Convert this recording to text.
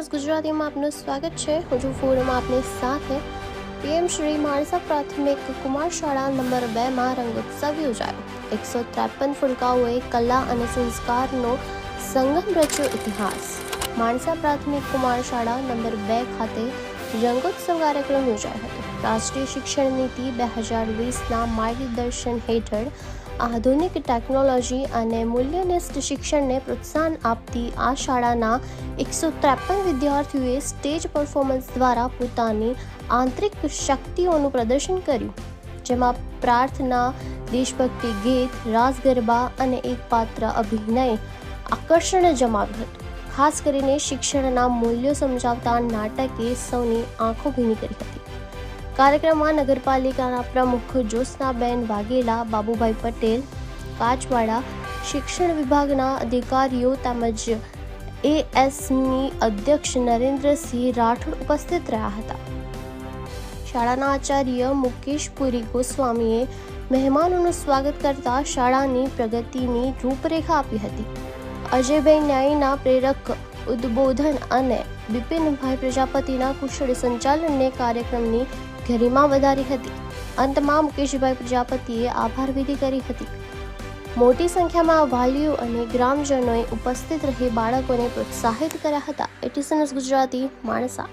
એટીસન્સ ગુજરાતીમાં આપનું સ્વાગત છે। હું છું ફૂરમાં આપની સાથે। પીએમ શ્રી માણસા પ્રાથમિક કુમાર શાળા નંબર 2માં રંગોત્સવ યોજાયો। 153 ફુલકાઓએ કલા અને સંસ્કારનો સંગમ રચ્યો ઇતિહાસ। માણસા પ્રાથમિક કુમાર શાળા નંબર 2 ખાતે રંગોત્સવ કાર્યક્રમ યોજાયો હતો। રાષ્ટ્રીય શિક્ષણ નીતિ 2020ના માર્ગદર્શન હેઠળ આધુનિક ટેકનોલોજી અને મૂલ્યનિષ્ઠ શિક્ષણને પ્રોત્સાહન આપતી આ શાળાના 153 વિદ્યાર્થીઓએ સ્ટેજ પરફોર્મન્સ દ્વારા પોતાની આંતરિક શક્તિઓનું પ્રદર્શન કર્યું, જેમાં પ્રાર્થના, દેશભક્તિ ગીત, રાસ ગરબા અને એકપાત્ર અભિનય આકર્ષણ જમાવ્યું હતું। ખાસ કરીને શિક્ષણના મૂલ્યો સમજાવતા નાટકે સૌની આંખો ભીની કરી હતી। કાર્યક્રમમાં નગરપાલિકાના પ્રમુખ જ્યોત્સનાબેન વાઘેલા, બાબુભાઈ પટેલ, કાચવાડા, શિક્ષણ વિભાગના અધિકારીઓ તેમજ એએસની અધ્યક્ષ નરેન્દ્રસિંહ રાઠોડ ઉપસ્થિત રહ્યા હતા। શાળાના આચાર્ય મુકેશપુરી ગોસ્વામીએ મહેમાનોનું સ્વાગત કરતા શાળાની પ્રગતિની રૂપરેખા આપી હતી। અજયભાઈ ન્યાયના પ્રેરક ઉદ્બોધન અને બિપિનભાઈ પ્રજાપતિના કુશળ સંચાલનને કાર્યક્રમની ગરિમા વધારી હતી। અંતમાં મુકેશભાઈ પ્રજાપતિએ આભાર વિધિ કરી હતી। મોટી સંખ્યામાં વાલીઓ અને ગ્રામજનોએ ઉપસ્થિત રહી બાળકોને પ્રોત્સાહિત કર્યા હતા। એટીસન્સ ગુજરાતી, માણસા।